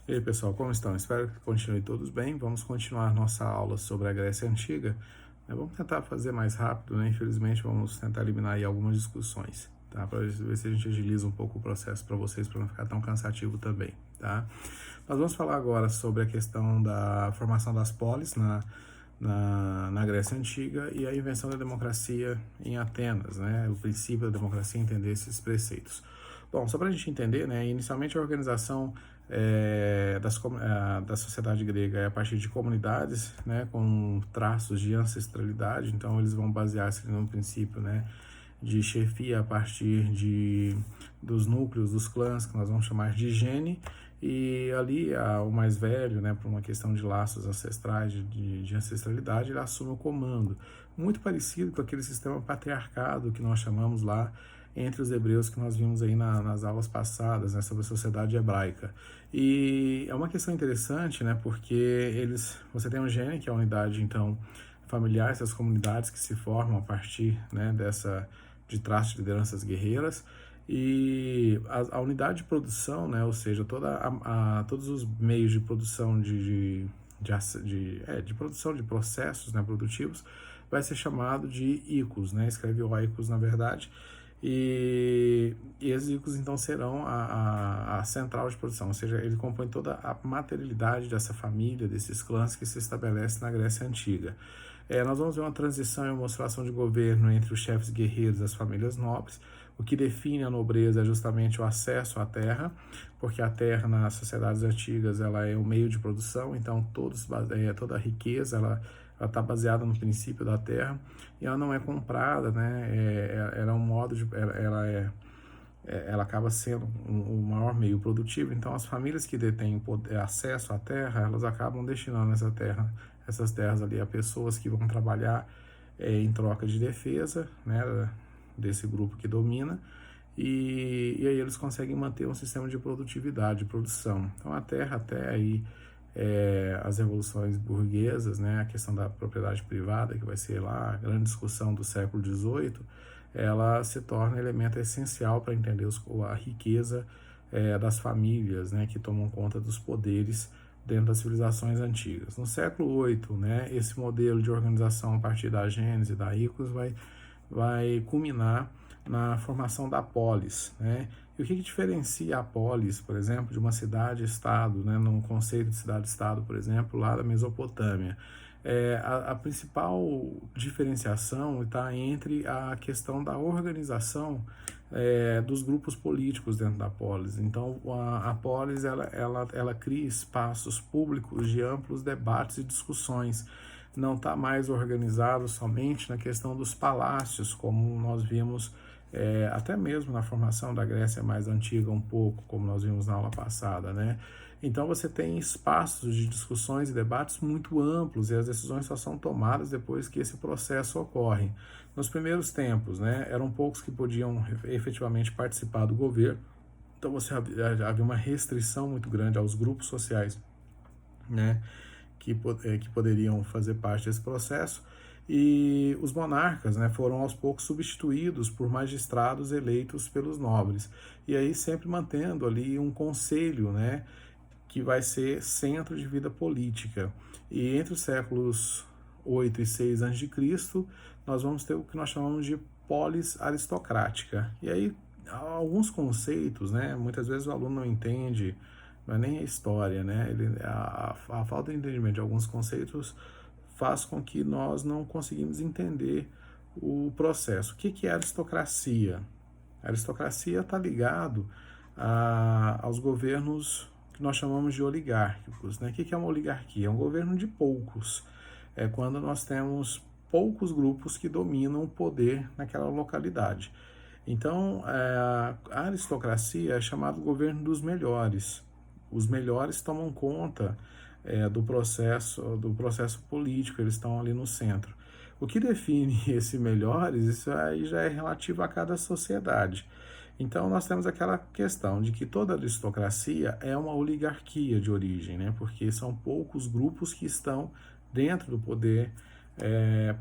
E aí, pessoal, como estão? Espero que continuem todos bem. Vamos continuar nossa aula sobre a Grécia Antiga. Vamos tentar fazer mais rápido, né? Infelizmente, vamos tentar eliminar aí algumas discussões, tá? Para ver se a gente agiliza um pouco o processo para vocês, para não ficar tão cansativo também, tá? Nós vamos falar agora sobre a questão da formação das polis na Grécia Antiga e a invenção da democracia em Atenas, né? O princípio da democracia, entender esses preceitos. Bom, só para a gente entender, né? Inicialmente a organização da sociedade grega é a partir de comunidades, né? Com traços de ancestralidade. Então eles vão basear-se no princípio, né? De chefia a partir dos núcleos, dos clãs, que nós vamos chamar de gene, e ali o mais velho, né, por uma questão de laços ancestrais, de ancestralidade, ele assume o comando. Muito parecido com aquele sistema patriarcado que nós chamamos lá entre os hebreus que nós vimos aí nas aulas passadas, né, sobre a sociedade hebraica. E é uma questão interessante, né, porque você tem um gene, que é a unidade, então, familiar, essas comunidades que se formam a partir, né, de traços de lideranças guerreiras, e a unidade de produção, né, ou seja, todos os meios de produção de produção de processos, né, produtivos, vai ser chamado de icos, né, escreve oikos na verdade, e esses icos então serão a central de produção, ou seja, ele compõe toda a materialidade dessa família, desses clãs que se estabelece na Grécia Antiga. Nós vamos ver uma transição e uma oscilação de governo entre os chefes guerreiros e as famílias nobres. O que define a nobreza é justamente o acesso à terra, porque a terra nas sociedades antigas ela é o meio de produção, então toda a riqueza ela está baseada no princípio da terra e ela não é comprada, né? Ela é um modo de, ela acaba sendo o maior meio produtivo. Então, as famílias que detêm acesso à terra, elas acabam destinando essas terras ali a pessoas que vão trabalhar em troca de defesa, né, desse grupo que domina, e aí eles conseguem manter um sistema de produtividade, de produção. Então, a terra até aí as revoluções burguesas, né, a questão da propriedade privada, que vai ser lá a grande discussão do século XVIII, ela se torna elemento essencial para entender a riqueza das famílias, né, que tomam conta dos poderes dentro das civilizações antigas. No século VIII, né, esse modelo de organização a partir da Gênese, da Icos, vai culminar na formação da polis, né? E o que diferencia a polis, por exemplo, de uma cidade-estado, né, num conceito de cidade-estado, por exemplo, lá da Mesopotâmia? A principal diferenciação está entre a questão da organização dos grupos políticos dentro da polis. Então, a polis ela cria espaços públicos de amplos debates e discussões. Não está mais organizado somente na questão dos palácios, como nós vimos até mesmo na formação da Grécia mais antiga um pouco, como nós vimos na aula passada, né? Então você tem espaços de discussões e debates muito amplos e as decisões só são tomadas depois que esse processo ocorre. Nos primeiros tempos, né, eram poucos que podiam efetivamente participar do governo, então havia uma restrição muito grande aos grupos sociais, né, que poderiam fazer parte desse processo, e os monarcas, né, foram aos poucos substituídos por magistrados eleitos pelos nobres, e aí sempre mantendo ali um conselho, né, que vai ser centro de vida política. E entre os séculos 8 e 6 a.C., nós vamos ter o que nós chamamos de polis aristocrática. E aí, alguns conceitos, né, muitas vezes o aluno não entende, não é nem a história, né, a falta de entendimento de alguns conceitos faz com que nós não conseguimos entender o processo. O que é aristocracia? A aristocracia está ligado aos governos que nós chamamos de oligárquicos, né? O que é uma oligarquia? É um governo de poucos. É quando nós temos poucos grupos que dominam o poder naquela localidade. Então, a aristocracia é chamado governo dos melhores. Os melhores tomam conta do processo político, eles estão ali no centro. O que define esses melhores, isso aí já é relativo a cada sociedade. Então, nós temos aquela questão de que toda aristocracia é uma oligarquia de origem, né? Porque são poucos grupos que estão dentro do poder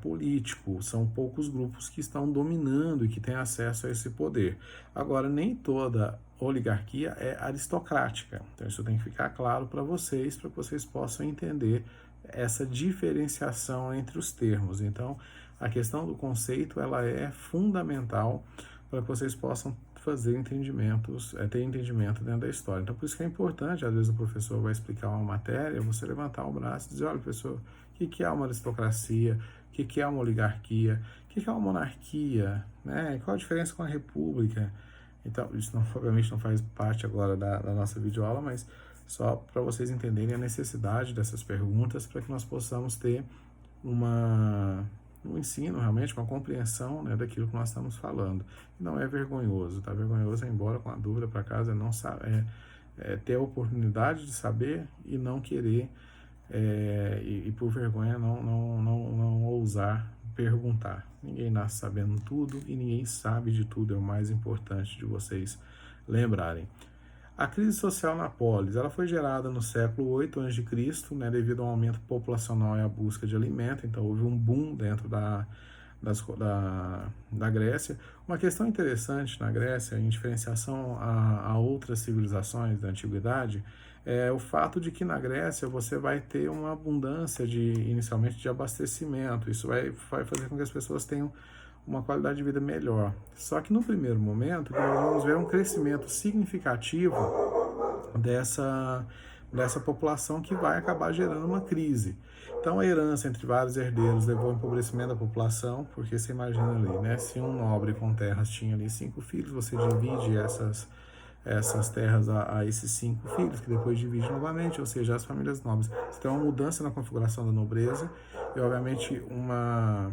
político, são poucos grupos que estão dominando e que têm acesso a esse poder. Agora, nem toda oligarquia é aristocrática. Então isso tem que ficar claro para vocês que vocês possam entender essa diferenciação entre os termos. Então, a questão do conceito ela é fundamental para que vocês possam fazer entendimentos, ter entendimento dentro da história. Então, por isso que é importante, às vezes o professor vai explicar uma matéria, você levantar o braço e dizer, olha, professor, o que é uma aristocracia? O que é uma oligarquia? O que é uma monarquia? Né? Qual a diferença com a república? Então, isso não, obviamente não faz parte agora da nossa videoaula, mas só para vocês entenderem a necessidade dessas perguntas para que nós possamos ter um ensino, realmente, uma compreensão, né, daquilo que nós estamos falando. Não é vergonhoso, tá? Vergonhoso é ir embora com a dúvida para casa, não ter a oportunidade de saber e não querer, e por vergonha não ousar perguntar. Ninguém nasce sabendo tudo e ninguém sabe de tudo, é o mais importante de vocês lembrarem. A crise social na polis, ela foi gerada no século 8 a.C., né, devido ao aumento populacional e à busca de alimento, então houve um boom dentro da Grécia. Uma questão interessante na Grécia, em diferenciação a outras civilizações da antiguidade, é o fato de que na Grécia você vai ter uma abundância inicialmente de abastecimento. Isso vai fazer com que as pessoas tenham uma qualidade de vida melhor. Só que no primeiro momento, nós vamos ver um crescimento significativo dessa população que vai acabar gerando uma crise. Então a herança entre vários herdeiros levou ao empobrecimento da população, porque você imagina ali, né, se um nobre com terras tinha ali 5 filhos, você divide essas terras a esses 5 filhos, que depois divide novamente, ou seja, as famílias nobres. Você tem uma mudança na configuração da nobreza e, obviamente, uma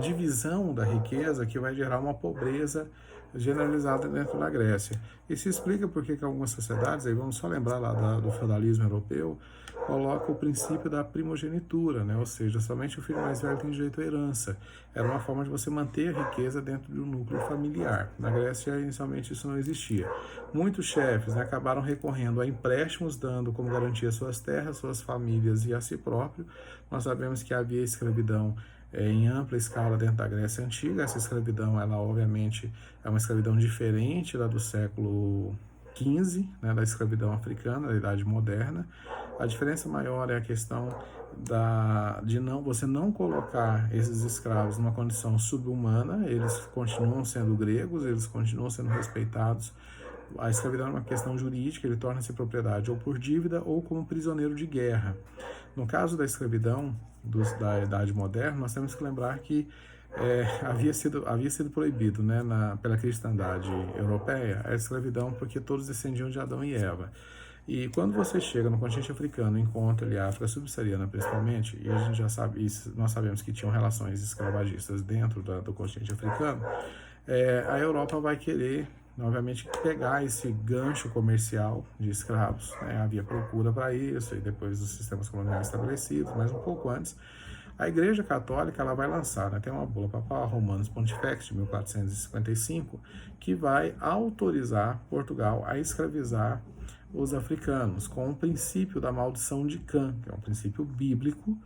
divisão da riqueza que vai gerar uma pobreza generalizada dentro da Grécia. Isso explica por que algumas sociedades, aí vamos só lembrar lá do feudalismo europeu, coloca o princípio da primogenitura, né? Ou seja, somente o filho mais velho tem direito à herança. Era uma forma de você manter a riqueza dentro do núcleo familiar. Na Grécia, inicialmente, isso não existia. Muitos chefes, né, acabaram recorrendo a empréstimos, dando como garantia suas terras, suas famílias e a si próprio. Nós sabemos que havia escravidão em ampla escala dentro da Grécia Antiga. Essa escravidão, ela obviamente é uma escravidão diferente da do século XV, né, da escravidão africana, da Idade Moderna. A diferença maior é a questão de você não colocar esses escravos numa condição subhumana. Eles continuam sendo gregos, eles continuam sendo respeitados. A escravidão é uma questão jurídica, ele torna-se propriedade ou por dívida ou como prisioneiro de guerra. No caso da escravidão da Idade Moderna, nós temos que lembrar que havia sido proibido, né, pela cristandade europeia a escravidão, porque todos descendiam de Adão e Eva. E quando você chega no continente africano, encontra ali a África subsaariana principalmente, e a gente já sabe, nós sabemos que tinham relações escravagistas dentro do continente africano, a Europa vai querer, obviamente, pegar esse gancho comercial de escravos, né? Havia procura para isso, e depois dos sistemas coloniais estabelecidos, mas um pouco antes, a Igreja Católica ela vai lançar, né, tem uma bula papal, Romanos Pontifex, de 1455, que vai autorizar Portugal a escravizar os africanos, com o princípio da maldição de Cã, que é um princípio bíblico,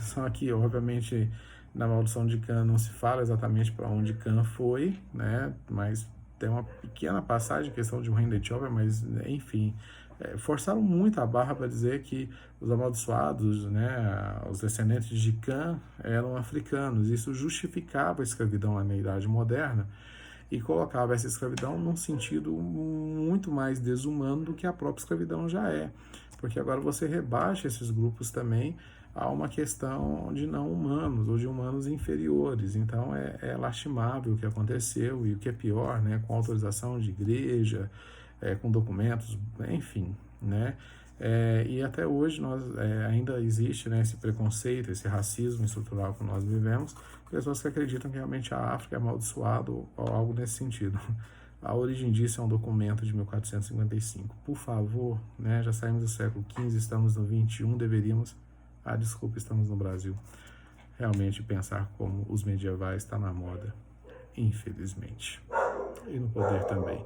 só que, obviamente, na maldição de Cã não se fala exatamente para onde Cã foi, né, mas tem uma pequena passagem, questão de um reino da Etiópia, mas, enfim, forçaram muito a barra para dizer que os amaldiçoados, né, os descendentes de Cã eram africanos. Isso justificava a escravidão na Idade Moderna e colocava essa escravidão num sentido muito mais desumano do que a própria escravidão já é, porque agora você rebaixa esses grupos também a uma questão de não humanos ou de humanos inferiores. Então é lastimável o que aconteceu e o que é pior, né, com autorização de igreja, com documentos, enfim, né? E até hoje ainda existe, né, esse preconceito, esse racismo estrutural que nós vivemos, pessoas que acreditam que realmente a África é amaldiçoada ou algo nesse sentido. A origem disso é um documento de 1455. Por favor, né, já saímos do século XV, estamos no XXI, deveríamos, desculpa, estamos no Brasil, realmente pensar como os medievais está na moda, infelizmente, e no poder também.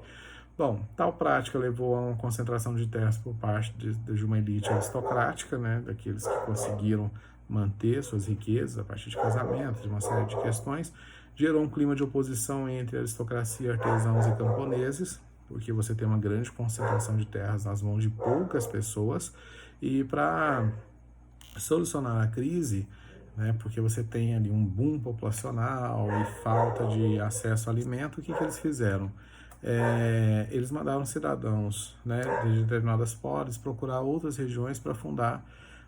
Bom, tal prática levou a uma concentração de terras por parte de uma elite aristocrática, né, daqueles que conseguiram manter suas riquezas a partir de casamentos, de uma série de questões, Gerou um clima de oposição entre aristocracia, artesãos e camponeses, porque você tem uma grande concentração de terras nas mãos de poucas pessoas, e para solucionar a crise, né, porque você tem ali um boom populacional e falta de acesso a alimento, o que eles fizeram? Eles mandaram cidadãos, né, de determinadas polis procurar outras regiões para fundar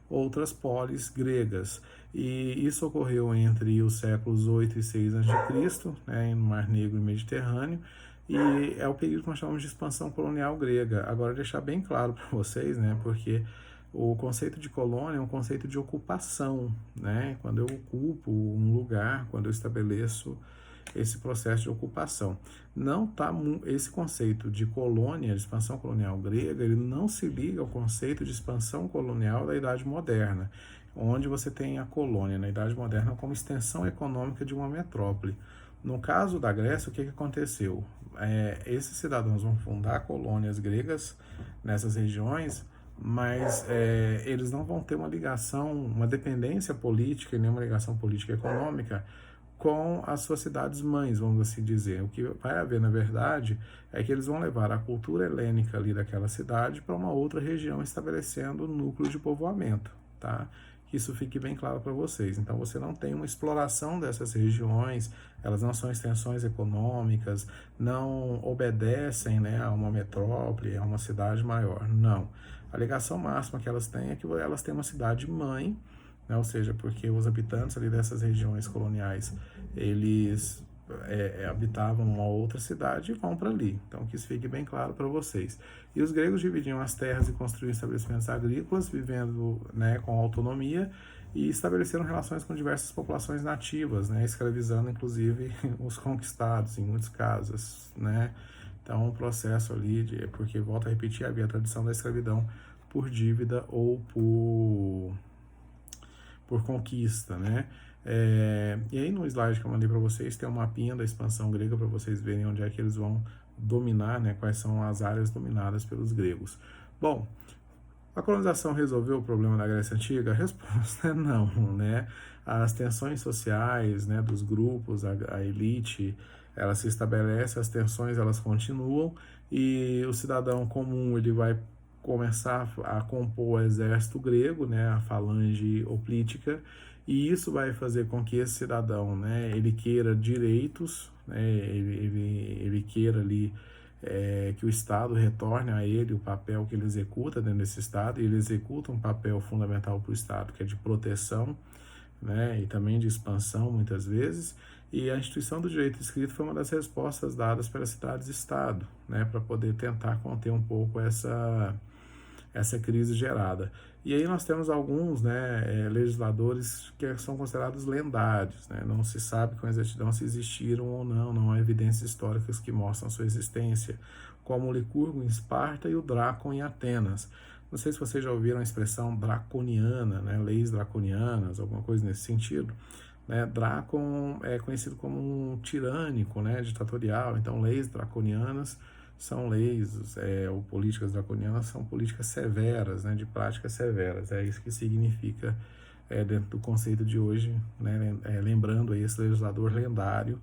outras polis gregas. E isso ocorreu entre os séculos 8 e 6 a.C., né, no Mar Negro e Mediterrâneo, e é o período que nós chamamos de expansão colonial grega. Agora, deixar bem claro para vocês, né, porque o conceito de colônia é um conceito de ocupação, né? Quando eu ocupo um lugar, quando eu estabeleço esse processo de ocupação. Não tá esse conceito de colônia, de expansão colonial grega, ele não se liga ao conceito de expansão colonial da Idade Moderna, onde você tem a colônia na Idade Moderna como extensão econômica de uma metrópole. No caso da Grécia, o que aconteceu? Esses cidadãos vão fundar colônias gregas nessas regiões, mas eles não vão ter uma ligação, uma dependência política e nem uma ligação política e econômica com as suas cidades-mães, vamos assim dizer. O que vai haver, na verdade, é que eles vão levar a cultura helênica ali daquela cidade para uma outra região, estabelecendo núcleo de povoamento, tá? Que isso fique bem claro para vocês. Então, você não tem uma exploração dessas regiões, elas não são extensões econômicas, não obedecem, né, a uma metrópole, a uma cidade maior, não. A ligação máxima que elas têm é que elas têm uma cidade-mãe, né? Ou seja, porque os habitantes ali dessas regiões coloniais, eles habitavam uma outra cidade e vão para ali. Então, que isso fique bem claro para vocês. E os gregos dividiam as terras e construíam estabelecimentos agrícolas, vivendo, né, com autonomia, e estabeleceram relações com diversas populações nativas, né, escravizando inclusive os conquistados, em muitos casos, né. Então, um processo ali, porque, volto a repetir, havia a tradição da escravidão por dívida ou por conquista, né? E aí no slide que eu mandei para vocês tem um mapinha da expansão grega para vocês verem onde é que eles vão dominar, né? Quais são as áreas dominadas pelos gregos. Bom, a colonização resolveu o problema da Grécia Antiga? A resposta é não, né? As tensões sociais, né, dos grupos, a elite, ela se estabelece, as tensões elas continuam, e o cidadão comum ele vai começar a compor o exército grego, né, a falange hoplítica, e isso vai fazer com que esse cidadão, né, ele queira direitos, né, ele queira ali que o Estado retorne a ele o papel que ele executa dentro desse Estado, e ele executa um papel fundamental para o Estado, que é de proteção, né, e também de expansão, muitas vezes, e a instituição do direito escrito foi uma das respostas dadas pelas cidades-estado, né, para poder tentar conter um pouco essa crise gerada. E aí nós temos alguns, né, legisladores que são considerados lendários, né? Não se sabe com exatidão se existiram ou não, não há evidências históricas que mostram sua existência, como o Licurgo em Esparta e o Drácon em Atenas. Não sei se vocês já ouviram a expressão draconiana, né, leis draconianas, alguma coisa nesse sentido. Né? Drácon é conhecido como um tirânico, né, ditatorial, então leis draconianas são leis, ou políticas draconianas são políticas severas, né, de práticas severas. É isso que significa dentro do conceito de hoje, né, lembrando aí esse legislador lendário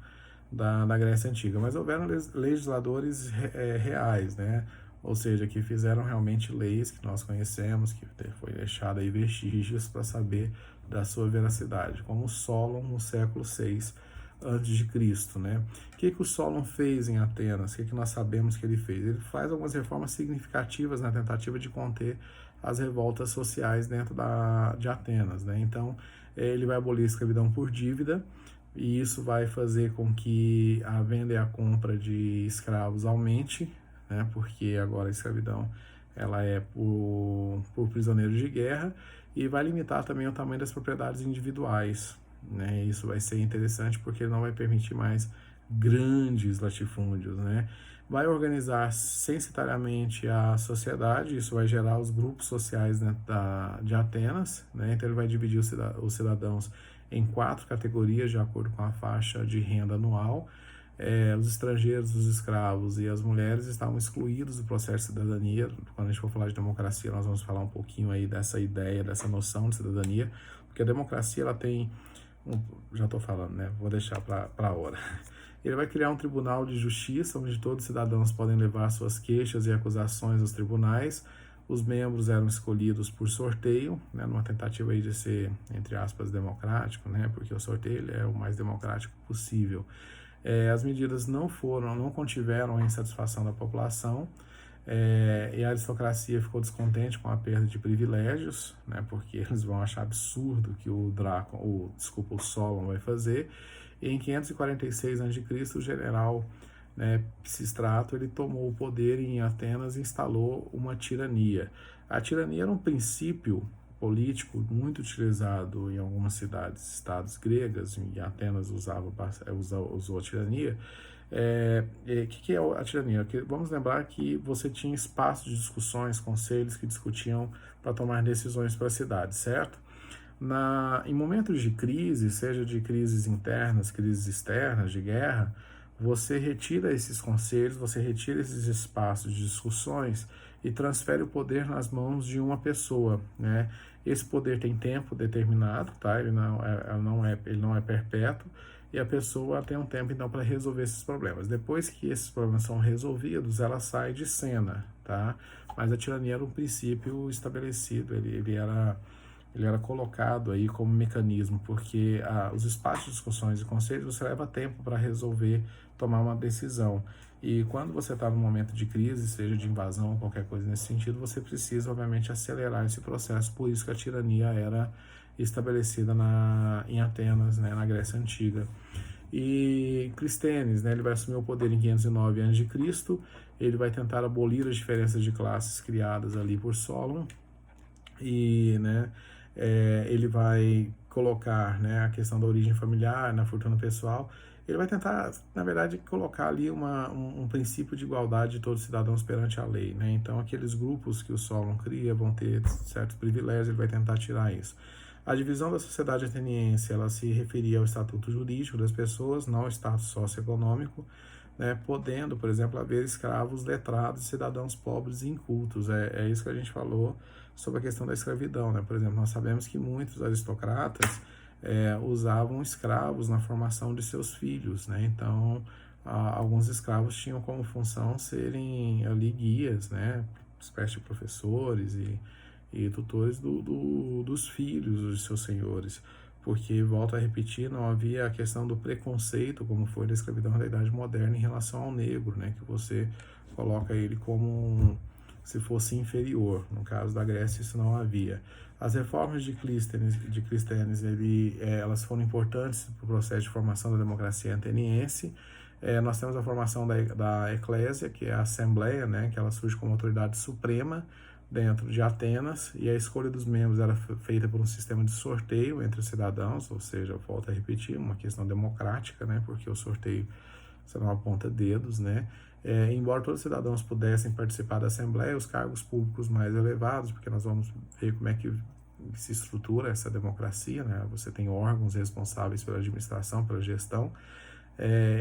da Grécia Antiga. Mas houveram legisladores reais, né, ou seja, que fizeram realmente leis que nós conhecemos, que foi deixado aí vestígios para saber da sua veracidade, como Solon no século VI antes de Cristo, né? O que o Solon fez em Atenas? O que nós sabemos que ele fez? Ele faz algumas reformas significativas na tentativa de conter as revoltas sociais dentro de Atenas, né? Então, ele vai abolir a escravidão por dívida, e isso vai fazer com que a venda e a compra de escravos aumente, né? Porque agora a escravidão ela é por prisioneiros de guerra, e vai limitar também o tamanho das propriedades individuais, né? Isso vai ser interessante porque ele não vai permitir mais grandes latifúndios, né? Vai organizar censitariamente a sociedade, isso vai gerar os grupos sociais, né, de Atenas, né? Então ele vai dividir os cidadãos em 4 categorias de acordo com a faixa de renda anual. Os estrangeiros, os escravos e as mulheres estavam excluídos do processo de cidadania. Quando a gente for falar de democracia, nós vamos falar um pouquinho aí dessa ideia, dessa noção de cidadania, porque a democracia ela tem já estou falando, né? Vou deixar para a hora. Ele vai criar um tribunal de justiça, onde todos os cidadãos podem levar suas queixas e acusações aos tribunais. Os membros eram escolhidos por sorteio, né, numa tentativa aí de ser, entre aspas, democrático, né, porque o sorteio ele é o mais democrático possível. As medidas não contiveram a insatisfação da população, e a aristocracia ficou descontente com a perda de privilégios, né, porque eles vão achar absurdo que o Solon vai fazer. E em 546 a.C., o general, né, Pisistrato, ele tomou o poder em Atenas e instalou uma tirania. A tirania era um princípio político muito utilizado em algumas cidades, estados gregas, e Atenas usou a tirania. Que é a tirania? Vamos lembrar que você tinha espaços de discussões, conselhos que discutiam para tomar decisões para a cidade, certo? Em momentos de crise, seja de crises internas, crises externas, de guerra, você retira esses conselhos, você retira esses espaços de discussões e transfere o poder nas mãos de uma pessoa, né? Esse poder tem tempo determinado, tá? Ele não é perpétuo, e a pessoa tem um tempo então para resolver esses problemas. Depois que esses problemas são resolvidos, ela sai de cena, tá? Mas a tirania era um princípio estabelecido, ele era colocado aí como mecanismo, porque os espaços de discussões e conselhos você leva tempo para resolver, tomar uma decisão. E quando você está num momento de crise, seja de invasão ou qualquer coisa nesse sentido, você precisa, obviamente, acelerar esse processo. Por isso que a tirania era estabelecida em Atenas, né, na Grécia Antiga. E Clístenes, né, ele vai assumir o poder em 509 a.C., ele vai tentar abolir as diferenças de classes criadas ali por Solon, e, né, ele vai colocar, né, a questão da origem familiar, na fortuna pessoal. Ele vai tentar, na verdade, colocar ali um princípio de igualdade de todos os cidadãos perante a lei, né? Então, aqueles grupos que o Solon cria vão ter certos privilégios, ele vai tentar tirar isso. A divisão da sociedade ateniense, ela se referia ao estatuto jurídico das pessoas, não ao status socioeconômico, né, podendo, por exemplo, haver escravos letrados, cidadãos pobres e incultos. É isso que a gente falou sobre a questão da escravidão, né? Por exemplo, nós sabemos que muitos aristocratas usavam escravos na formação de seus filhos, né? Então, alguns escravos tinham como função serem ali guias, né? Espécie de professores e tutores dos filhos dos seus senhores, porque, volto a repetir, não havia a questão do preconceito, como foi da escravidão da Idade Moderna em relação ao negro, né? Que você coloca ele como se fosse inferior. No caso da Grécia, isso não havia. As reformas de Clístenes, elas foram importantes para o processo de formação da democracia ateniense. Nós temos a formação da Eclésia, que é a Assembleia, né, que ela surge como autoridade suprema dentro de Atenas, e a escolha dos membros era feita por um sistema de sorteio entre os cidadãos, ou seja, volto a repetir, uma questão democrática, né, porque o sorteio você não aponta dedos, né? Embora todos os cidadãos pudessem participar da Assembleia, os cargos públicos mais elevados, porque nós vamos ver como é que se estrutura essa democracia, né? Você tem órgãos responsáveis pela administração, pela gestão.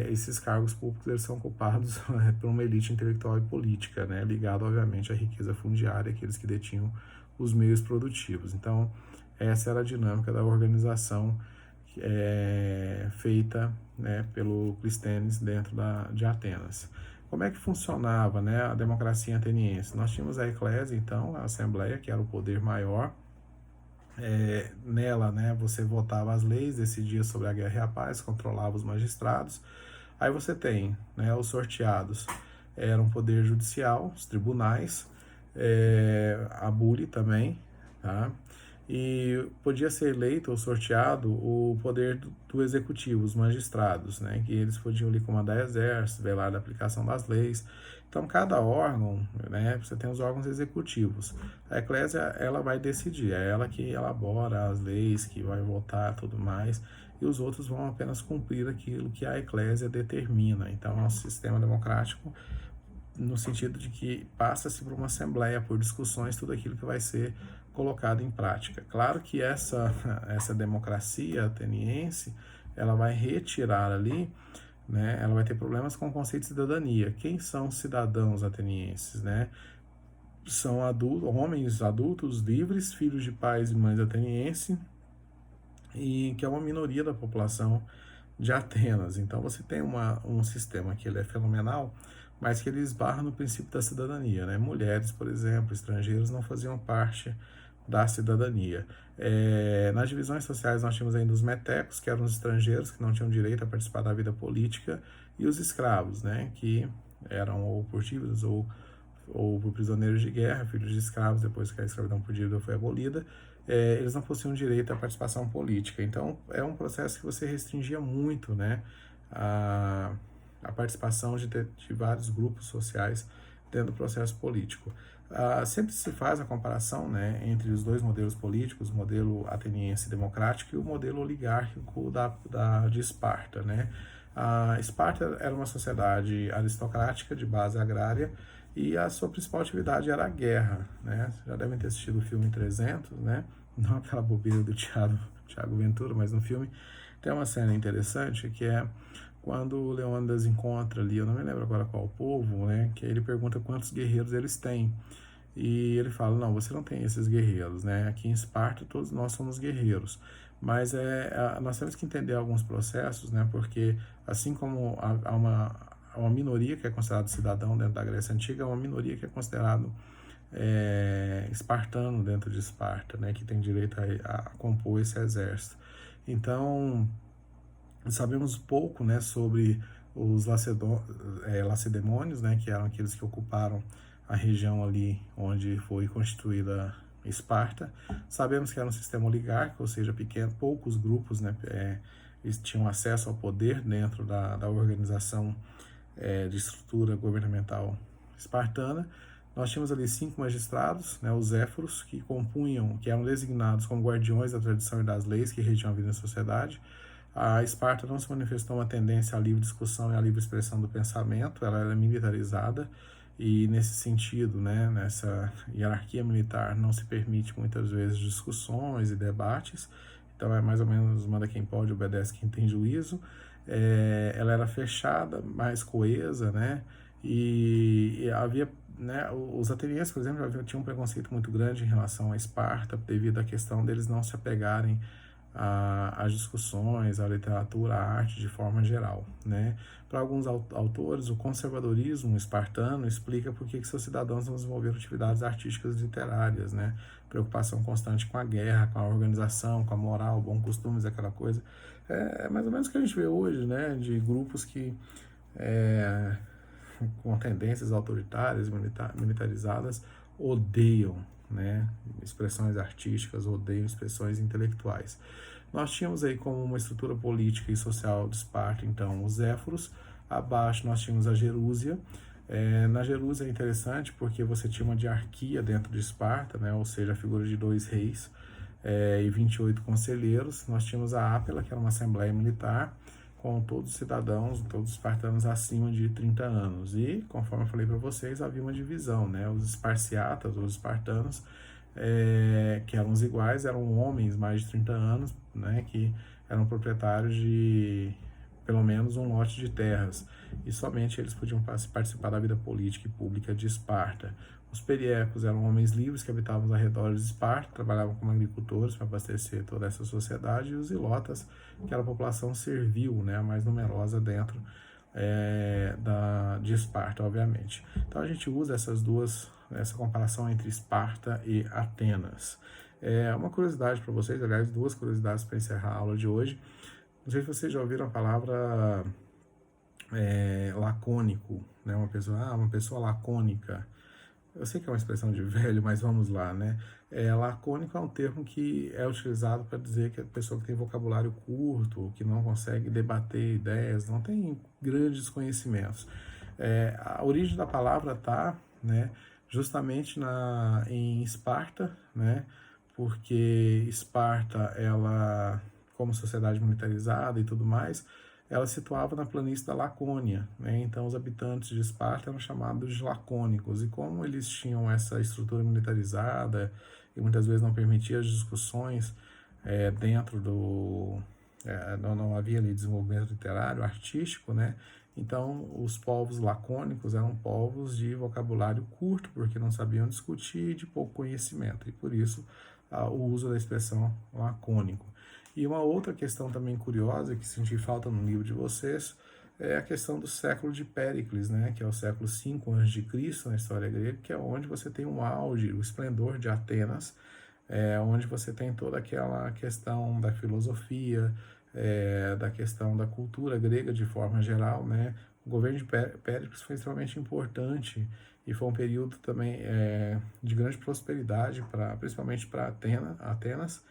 Esses cargos públicos eles são ocupados por uma elite intelectual e política, né? Ligado, obviamente, à riqueza fundiária, aqueles que detinham os meios produtivos. Então, essa era a dinâmica da organização feita, né, pelo Clístenes dentro de Atenas. Como é que funcionava, né, a democracia ateniense? Nós tínhamos a Eclésia, então, a Assembleia, que era o poder maior. Nela, né, você votava as leis, decidia sobre a guerra e a paz, controlava os magistrados. Aí você tem, né, os sorteados, era um poder judicial, os tribunais, a bule também, tá? E podia ser eleito ou sorteado o poder do executivo, os magistrados, né, que eles podiam ali comandar exército, velar da aplicação das leis. Então, cada órgão, né, você tem os órgãos executivos. A Eclésia, ela vai decidir, é ela que elabora as leis, que vai votar tudo mais, e os outros vão apenas cumprir aquilo que a Eclésia determina. Então, é um sistema democrático no sentido de que passa-se por uma assembleia, por discussões, tudo aquilo que vai ser colocado em prática. Claro que essa democracia ateniense, ela vai retirar ali, né, ela vai ter problemas com o conceito de cidadania. Quem são os cidadãos atenienses, né? São homens adultos, livres, filhos de pais e mães atenienses, e que é uma minoria da população de Atenas. Então você tem um sistema que ele é fenomenal, mas que ele esbarra no princípio da cidadania, né? Mulheres, por exemplo, estrangeiros não faziam parte da cidadania. Nas divisões sociais nós tínhamos ainda os metecos, que eram os estrangeiros que não tinham direito a participar da vida política, e os escravos, né? Que eram ou por dívidas ou por prisioneiros de guerra, filhos de escravos, depois que a escravidão por dívida foi abolida, eles não possuíam direito à participação política. Então, é um processo que você restringia muito, né, a participação de vários grupos sociais dentro do processo político. Sempre se faz a comparação, né, entre os dois modelos políticos, o modelo ateniense democrático e o modelo oligárquico de Esparta, né. A Esparta era uma sociedade aristocrática de base agrária, e a sua principal atividade era a guerra, né? Vocês já devem ter assistido o filme 300, né? Não aquela bobeira do Thiago Ventura, mas no filme tem uma cena interessante que é quando o Leônidas encontra ali, eu não me lembro agora qual povo, né? Que ele pergunta quantos guerreiros eles têm. E ele fala, não, você não tem esses guerreiros, né? Aqui em Esparta todos nós somos guerreiros. Mas nós temos que entender alguns processos, né? Porque assim como há uma minoria que é considerado cidadão dentro da Grécia Antiga, é uma minoria que é considerado espartano dentro de Esparta, né, que tem direito a compor esse exército. Então, sabemos pouco, né, sobre os lacedemônios, né, que eram aqueles que ocuparam a região ali onde foi constituída Esparta. Sabemos que era um sistema oligárquico, ou seja, poucos grupos, né, eles tinham acesso ao poder dentro da organização de estrutura governamental espartana. Nós tínhamos ali 5 magistrados, né, os éforos, que eram designados como guardiões da tradição e das leis que regiam a vida na sociedade. A Esparta não se manifestou uma tendência à livre discussão e à livre expressão do pensamento, ela era militarizada, e nesse sentido, né, nessa hierarquia militar, não se permite muitas vezes discussões e debates, então é mais ou menos manda quem pode, obedece quem tem juízo. Ela era fechada, mais coesa, né, e havia, né, os atenienses, por exemplo, tinham um preconceito muito grande em relação a Esparta, devido à questão deles não se apegarem às discussões, à literatura, à arte de forma geral, né. Para alguns autores, o conservadorismo espartano explica por que seus cidadãos não desenvolveram atividades artísticas e literárias, né, preocupação constante com a guerra, com a organização, com a moral, bons costumes, aquela coisa. É mais ou menos o que a gente vê hoje, né, de grupos que com tendências autoritárias, militarizadas, odeiam, né, expressões artísticas, odeiam expressões intelectuais. Nós tínhamos aí como uma estrutura política e social de Esparta, então, os éforos, abaixo nós tínhamos a Gerúsia. Na Gerúsia é interessante porque você tinha uma diarquia dentro de Esparta, né, ou seja, a figura de 2 reis e 28 conselheiros. Nós tínhamos a Ápela, que era uma assembleia militar, com todos os cidadãos, todos os espartanos acima de 30 anos. E, conforme eu falei para vocês, havia uma divisão, né? Os esparciatas, os espartanos, que eram os iguais, eram homens mais de 30 anos, né? Que eram proprietários de pelo menos um lote de terras, e somente eles podiam participar da vida política e pública de Esparta. Os periecos eram homens livres que habitavam os arredores de Esparta, trabalhavam como agricultores para abastecer toda essa sociedade, e os ilotas, que era a população servil, né, a mais numerosa dentro de Esparta, obviamente. Então a gente usa essa comparação entre Esparta e Atenas. Uma curiosidade para vocês, aliás, 2 curiosidades para encerrar a aula de hoje. Não sei se vocês já ouviram a palavra lacônico, né? Uma pessoa lacônica. Eu sei que é uma expressão de velho, mas vamos lá, né? Lacônico é um termo que é utilizado para dizer que a pessoa que tem vocabulário curto, que não consegue debater ideias, não tem grandes conhecimentos. A origem da palavra está, né, justamente em Esparta, né? Porque Esparta, ela, como sociedade militarizada e tudo mais, ela se situava na planície da Lacônia, né? Então os habitantes de Esparta eram chamados de lacônicos, e como eles tinham essa estrutura militarizada e muitas vezes não permitia as discussões dentro não havia ali desenvolvimento literário, artístico, né? Então os povos lacônicos eram povos de vocabulário curto, porque não sabiam discutir e de pouco conhecimento, e por isso o uso da expressão lacônico. E uma outra questão também curiosa, que senti falta no livro de vocês, é a questão do século de Péricles, né, que é o século 5 a.C. na história grega, que é onde você tem um auge, o esplendor de Atenas, onde você tem toda aquela questão da filosofia, da questão da cultura grega de forma geral, né. O governo de Péricles foi extremamente importante e foi um período também de grande prosperidade, principalmente para Atenas,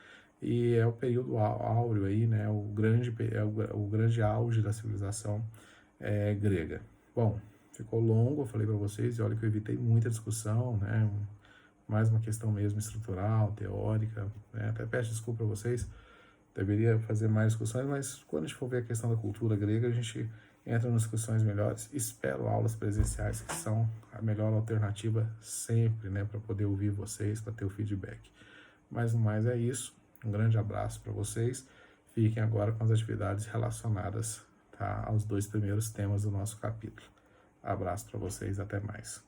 e é o período áureo aí, né, o grande auge da civilização grega. Bom, ficou longo, eu falei para vocês, e olha que eu evitei muita discussão, né, mais uma questão mesmo estrutural, teórica, né, até peço desculpa a vocês, deveria fazer mais discussões, mas quando a gente for ver a questão da cultura grega, a gente entra nas discussões melhores. Espero aulas presenciais, que são a melhor alternativa sempre, né, para poder ouvir vocês, para ter o feedback. Mas no mais é isso. Um grande abraço para vocês. Fiquem agora com as atividades relacionadas, tá, aos 2 primeiros temas do nosso capítulo. Abraço para vocês, até mais.